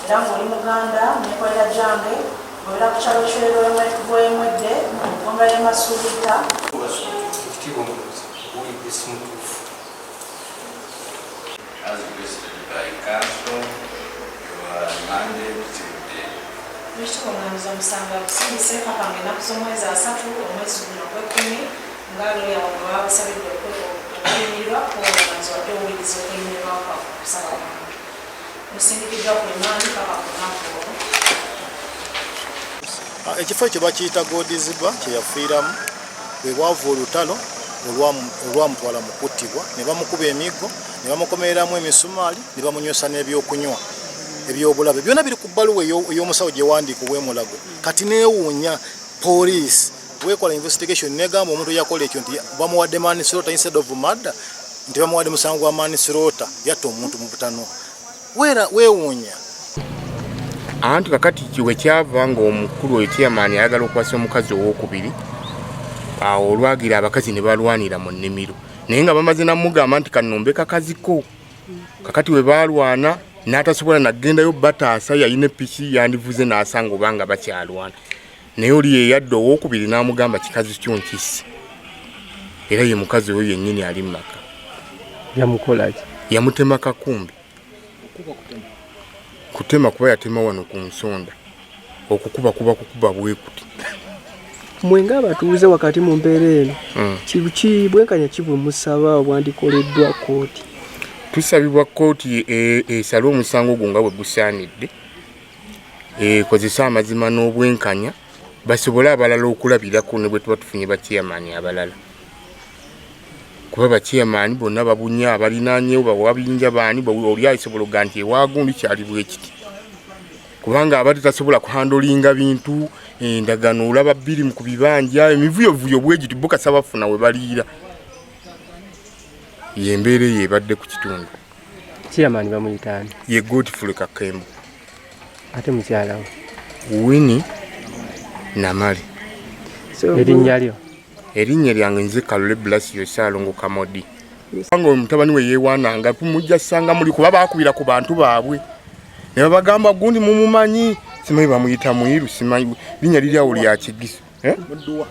Dango li Muganda nekolera jambe bwera ku kyalo ky'Olwemwedde ngomba ye Masuubita as visited by council Monday to today. Omulangizi omusanga akusindise paka ng'ennaku z'omwezi 3 omwezi guno ogw'ekkumi nga looya wabwe babasabidde okuyimirwa omulangizi wadde owuliriza okuyimirwa kusaba abantu musindikiddwa ku limaani paka ku lunaku olwo. Ekifo ekyo bakiyita Godizibwa kyeyafiiramu bwe bwava olutalo olwamutwala mu kuttibwa ne bamukuba emiggo ne bamukomereramu emisumaali ne bamunywesa n'ebyokunywa ebyobulabe byonna biri ku bbaluwa ey'omusawo gye wandiika ow'emulago kati neewuunya poliisi weekola investigation negamba omuntu yakola ekyo nti bamuwadde manslaughter instead of murder nti bamuwadde musango gwa manslaughter yatta omuntu mu butano weewuunya. Anti kakati kiwe kyava ng'omukulu oyo chairman ayagala okwasa omukazi owokubiri awo olwagira abakazi ne balwanira mu nnimiro naye nga bamaze namugamba nti kanombe kakaziko kakati we balwana n'atasobola nagendayo bataasa yayina epiki yandivuze n'asanga obanga bakyalwana naye oli yeyadde owokubiri n'amugamba kikazi kyo nkisi era ye mukazi oyo yennyini ali mu maka. Yamukolaki? Yamutema kakumbi. Kutema kuba yatema wano ku nsonda okukuba bwekuti. Mwenga abatuuze wakati mu mbeera eno bwenkanya kibumusaba obwandikoleddwa kooti? Tusabibwa kooti esale omusango gwo nga bwe gusaanidde ekozesa amazima n'obwenkanya basobole abalala okulabirako ne bwe tuba tufunye bachairman abalala kuba bachairman bonna babunya abalinaanyewo bawabinja baani oli ayisobola nti ewaagundi kyali bwe kiti kubanga abadde tasobola kuhandolinga bintu endagano olaba bbiri mu ku bibanja emivuyovuyo bwegiti bo kasa bafuna we baliira yembeere yebadde ku kitundu. Chairman bamuyitaani? Ye Godfrey Kakembo. Ate mukyala we? Winnie Namali. Erinnya lyo? Erinnya lyange nze Kalole Blasio Saalongo Kamodi. Nga omutabani we yeewaananga mujja ssanga muli kuba baakubira ku bantu baabwe ne babagamba gundi mumumanyi simanyi bamuyita Mwiru simanyi linnya liryawo lya Kigiso.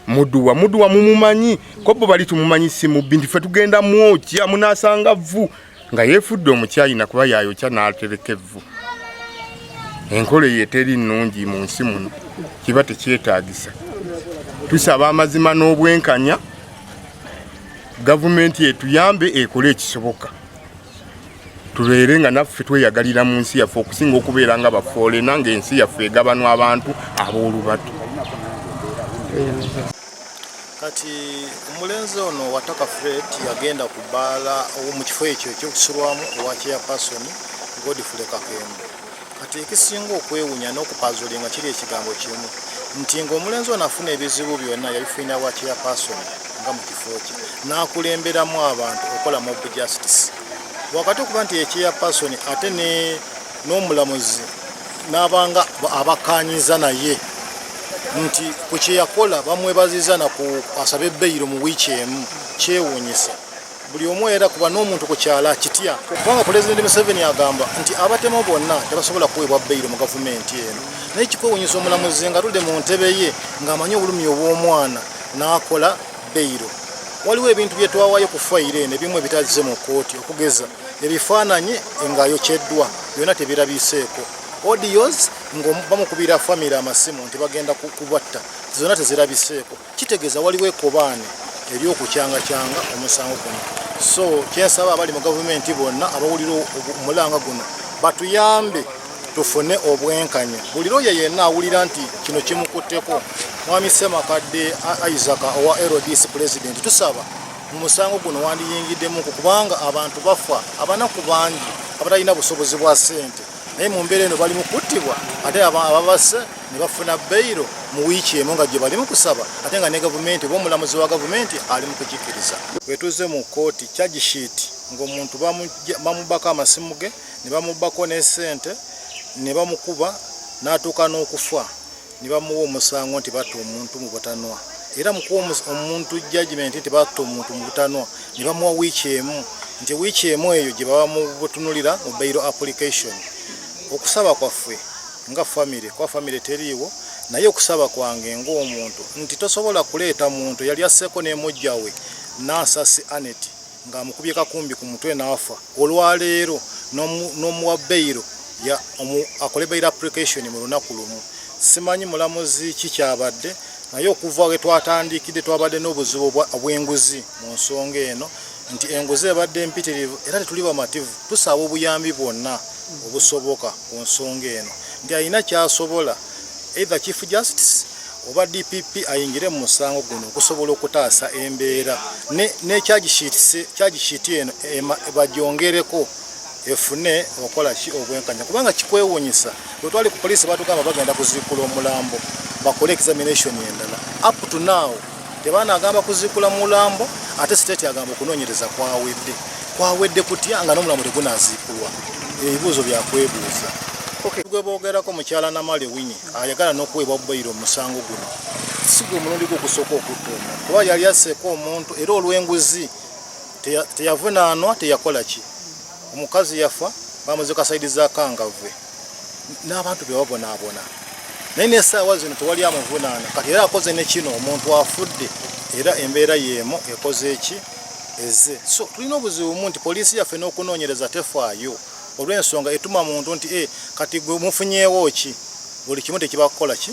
Muduwa mumumanyi ko bo bali tumumanyi si mubbi nti ffe tugenda mwokya munaasanga vvu nga yeefudde omukyayi nakuba yayokya n'atereka evvu. Enkola eyo eteri nnungi mu nsi muno kiba tekyetaagisa. Tusaba amazima n'obwenkanya gavumenti etuyambe ekole ekisoboka tuleere nga naffe tweyagalira mu nsi yaffe okusinga okubeera nga bafoolena ng'ensi yaffe egabanwa abantu ab'olubatu. Kati omulenzi ono Wataka Fred yagenda ku bbaala mu kifo ekyo ekyokusulwamu owa chairperson Godfrey Kakembo. Kati ekisinga okwewuunya n'okupaazulinga kiri ekigambo kimu nti ng'omulenzi ono afuna ebizibu byonna yabifunira wa chairperson nga mu kifo kye n'akulemberamu abantu okola mob justice wakati okuba nti chairperson ate n'omulamuzi n'abanga abakanyiza naye nti ku kye yakola bamwebaziza na ku asaba ebbeeyiro mu wiiki emu kyewuunyisa buli omu era kuba n'omuntu ku kyala kitya kubanga Pulezidenti Museveni agamba nti abatemu bonna tebasobola kuweebwa bbeeyiro mu gavumenti eno naye kikwewuunyisa omulamuzi nga tudde mu ntebe ye ng'amanyi obulumi obw'omwana n'akola bbeeyiro. Waliwo ebintu bye twawaayo ku fayiro eno ebimu ebitazize mu kkooti okugeza ebifaananyi ng'ayokyeddwa byonna tebirabiseeko audios ng'bamukubira famire amasimu nti bagenda kubatta zonna tezirabiseeko kitegeeza waliwo ekobaane ery'okucyangacyanga omusango guno. So kyensaba abali mu gavumenti bonna abawulira omulanga guno batuyambe tufune obwenkanya buli looya yenna awulira nti kino kimukutteko Mwami Ssemakadde Isaac owa LDC President tusaba mu musango guno wandiyingiddemu kubanga abantu bafa abanaku bangi abatalina busobozi bwa ssente naye mu mbeera eno bali mu kuttibwa ate ababase ne bafuna beyiro mu wiiki emu nga gye bali mu kusaba ate nga ne gavumenti oba omulamuzi wa gavumenti ali mu kukikkiriza. Bwetuze mu kooti charge sheet ng'omuntu bamubako amasimu ge ne bamubako n'essente ne bamukuba n'atuuka n'okufa ne bamuwa omusango nti batta omuntu mu butanwa. Era mu kuwa omuntu judgment nti batta omuntu mu butanwa ne bamuwa wiiki emu nti wiiki emu eyo gye baba mu butunulira mu bail application. Okusaba kwaffe nga family teriiwo naye okusaba kwange ng'omuntu nti tosobola kuleeta muntu yali asseeko n'emujja we Nansasi Anet ng'amukubye kakumbi ku mutwe n'afa. Olwaleero n'omuwa bail akole bail application mu lunaku lumu. Simanyi mulamuzi kikyabadde naye okuva we twatandikidde twabadde n'obuzibu bw'enguzi mu nsonga eno nti enguzi ebadde mpitirivu era tetuli bamativu tusaba obuyambi bwonna obusoboka ku nsonga eno nti alina kyasobola either Chief Justice oba DPP ayingire mu musango guno okusobola okutaasa embeera ne charge sheet eno bagyongereko efune okola ki obwenkanya kubanga kikwewuunyisa bwe twali ku poliisi batugamba bagenda kuziikula omulambo bakole examination endala up to now tebanagamba kuziikula mulambo ate state agamba okunoonyereza kwawedde kutya nga n'omulambo tegunaziikulwa. Ebibuuzo byakwebuuza. Gwe boogerako mukyala Namale Winnie ayagala n'okuweebwa bayiro omusango guno si gwe mulundi gwe okusooka okutta omuntu kuba yali asseeko omuntu era olw'enguzi teyavunaanwa teyakola ki. Omukazi yafa bamuziika saidi za Kangavve n'abantu be babonaabona naye n'essaawa zino tewali amuvunaana kati era akoze ne kino omuntu afudde era embeera yeemu ekoze eki eze. So tulina obuzibu mu nti poliisi yaffe n'okunoonyereza tefaayo olw'ensonga etuma muntu nti kati gwe mufunyeewo ki buli kimu tekibakukola ki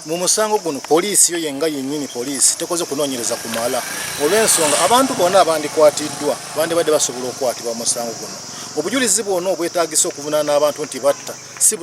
mu musango guno. Poliisi yo yenga yennyini poliisi tekoze kunoonyereza kumala olw'ensonga abantu bonna abandikwatiddwa bandibadde basobola okukwatibwa mu musango guno. Obujulizi bwonna obwetaagisa okuvunaana abantu nti batta si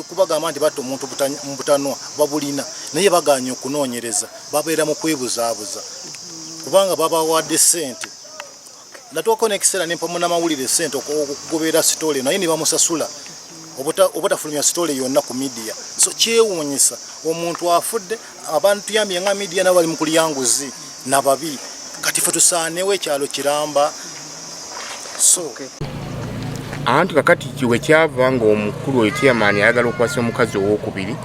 kubagamba nti batta omuntu mu butanwa babulina naye baganye okunoonyereza babeera mu kwebuzaabuza kubanga babawadde ssente. Natuwako n'ekiseera nempamu n'amawulire ssente okugoberera sitole naye ne bamusasula obutafulumya sitole yonna ku media. So kyewuunyisa omuntu afudde abantu tuyambye nga media nabo bali mu kulya nguzi nababi kati ffe tusaanewo ekyalo kiramba. So anti kakati kiwe kyava ng'omukulu oyo chairman ayagala okwasa omukazi owokubiri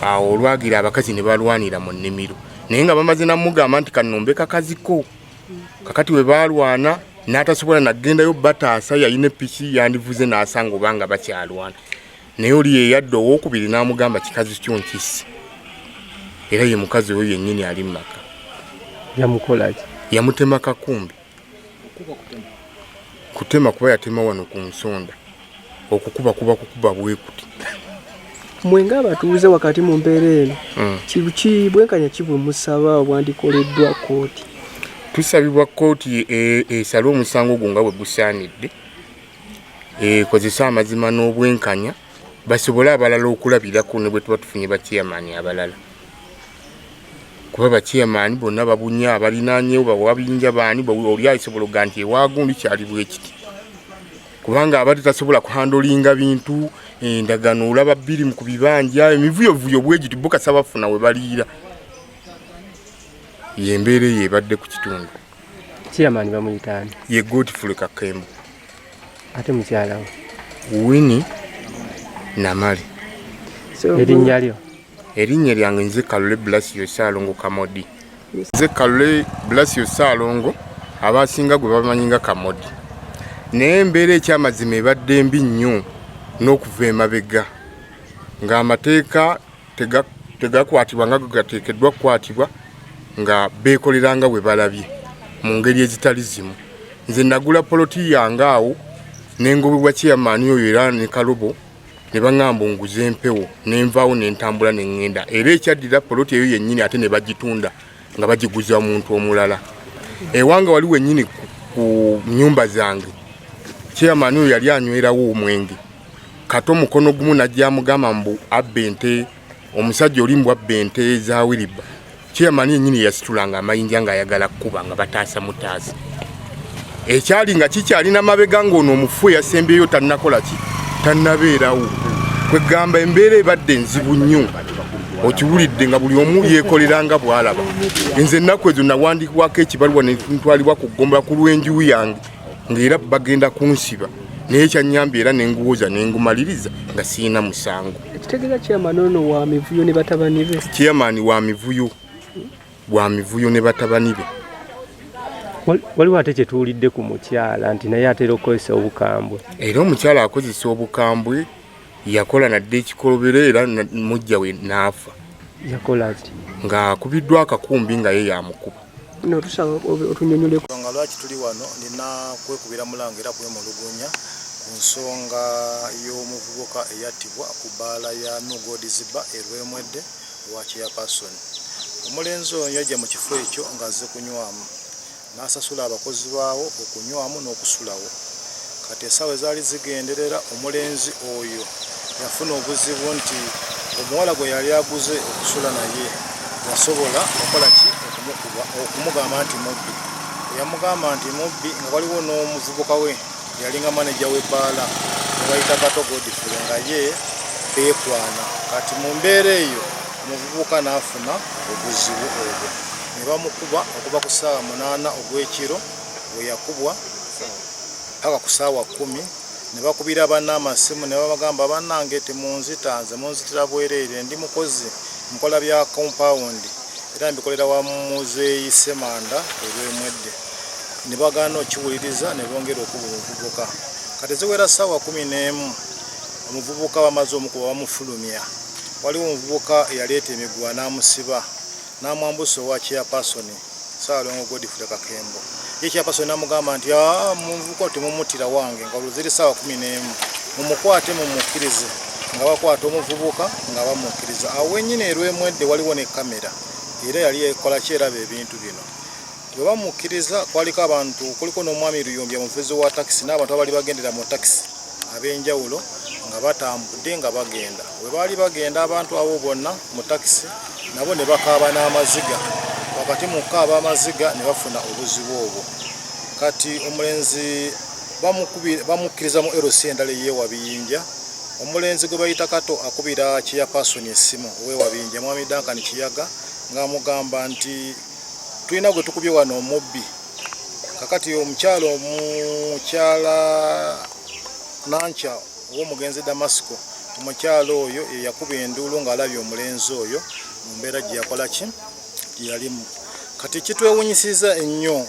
awo olwagira abakazi ne balwanira mu nnimiro naye nga bamaze namugamba nti kanombe kakaziko kakati we balwana n'atasobola nagendayo bataasa yayina epiki yandivuze n'asanga obanga bakyalwana naye oli yeyadde owokubiri n'amugamba kikazi kyo nkisi era ye mukazi oyo yennyini ali mu maka. Yamukolaki? Yamutema kakumbi. Kutema kuba yatema wano ku nsonda okukuba bwekuti. Mwenga abatuuze wakati mu mbeera eno bwenkanya ki bwe musaba obwandikoleddwa kooti? Tusabibwa kooti esale omusango gwo nga bwe gusaanidde ekozesa amazima n'obwenkanya basobole abalala okulabirako ne bwe tuba tufunye bachairman abalala kuba bachairman bonna babunya abalinaanyewo bawabinja baani oli ayisobola okuga nti ewagundi kyali bwe kiti kubanga abadde tasobola kuhandolinga bintu endagano olaba bbiri mu kubibanja emivuyovuyo bwegiti bo kasaba bafuna we baliira yembeera yebadde ku kitundu. Chairman bamuyitaani? Ye Godfrey Kakembo. Ate mukyala we? Winnie Namale. Erinnya lyo? Erinnya lyange nze Kalole Blasio Salongo Kamodi. Nze Kalole Blasio Salongo abasinga gwe bamanyinga Kamodi. Naye embeera ekyamazima ebadde mbi nnyo n'okuva emabega ng'amateeka tegakwatibwa nga gateekeddwa kukwatibwa nga beekoleranga we balabye mu ngeri ezitali zimu. Nze nagula poloti yange awo n'engobebwa chairman oyo era ne Kalobo ne baŋŋamba onguza empewo n'envaawo n'entambula ne ŋŋenda era ekyaddira poloti eyo yennyini ate ne bagitunda nga bagiguza omuntu omulala. Ewanga wali wennyini ku nnyumba zange chairman oyo yali anywerawo omwenge kati omukono gumu najja amugamba mbu abba ente omusajja oli mbu abba ente eza Wiriba. Chairman yennyini yasitulanga amayinja ng'ayagala kukuba nga bataasa mutaasa ekyali nga kikyalina mabega ng'ono omufu yasembeyo tannakola ki tannabeerawo kwegamba embeera ebadde enzibu nnyo okiwulidde nga buli omu yeekoleranga bw'alaba. Nze ennaku ezo nawandiikibwako ekibaluwa ne ntwalibwa ku ggombolola ku lw'enju yange ng'era bagenda kunsiba naye kyanyambye era nenguwoza nengumaliriza nga siina musango. Ekitegeeza chairman ono wa mivuyo ne batabani be. Chairman wa mivuyo ne batabani be. Waliwo ate kyetuwulidde ku mukyala nti naye atera okukozesa obukambwe. Era omukyala akozesa obukambwe yakola nadde ekikolobero era mujja we n'afa. Yakola ati nga akubiddwa akakumbi nga ye yamukuba. No tusaba otunyonyole nga lwaki tuli wano nina kwekubira mulangira kwemulugunya ku nsonga y'omuvubuka eyattibwa ku bbaala ya Nugodiziba erwemwedde wa chairperson. Omulenzi oyo yajja mu kifo ekyo ng'azze kunywamu n'asasula abakozi baawo okunywamu n'okusulawo. Kati essaawa ezaali zigenderera omulenzi oyo yafuna obuzibu nti omuwala gwe yali aguze okusula naye yasobola okola ki okumugamba nti mubbi. Yamugamba nti mubbi nga waliwo n'omuvubuka we yalinga maneja w'ebbaala ne bayita Kato Godfrey nga ye beekwana. Kati mu mbeera eyo omuvubuka n'afuna obuzibu obwo ne bamukuba okuva ku ssaawa 8 ogw'ekiro we yakubwa paka ku ssaawa 10 ne bakubira bannamasimu ne babagamba bannange temunzitanze munzitira bwereere ndi mukozi mukola bya compound era mbikolera wa Muzeeyi Semanda erwemwedde. Ne bagaana okiwuliriza ne bongera okuba omuvubuka. Kati ziwera ssaawa 11 omuvubuka bamaze omukuba bamufulumya. Waliwo omuvubuka eyaleeta emiguwa n'amusiba n'amwambusa owa chairperson Ssaalongo Godfrey Kakembo. Ye chairperson n'amugamba nti muvubuka temumutira wange nga oluziri ssaawa 11 mumukwate mumukkirize. Nga bakwata omuvubuka nga bamukkiriza. Awo wennyini erwemwedde waliwo ne kamera era yali ekola kyeraba ebintu bino. Bwe bamukkiriza kwaliko abantu kuliko n'omwami Luyombya omuvuzi wa takisi n'abantu abali bagendera mu takisi ab'enjawulo nga batambudde nga bagenda. Bwe baali bagenda abantu abo bonna mu takisi nabo ne bakaaba n'amaziga. Wakati mu kukaaba amaziga ne bafuna obuzibu obwo. Kati omulenzi bamukkiriza mu LC endala ey'ewabiyinja. Omulenzi gwe bayita Kato akubira chairperson essimu ow'ewabiyinja mwami Duncan Kiyaga ng'amugamba nti tulina gwe tukubye wano omubbi. Kakati omukyala Nancha ow'omugenzi Damasco omukyala oyo yakuba enduulu ng'alabye omulenzi oyo mu mbeera gye yakola ki gye yalimu. Kati kitwewunyisiza ennyo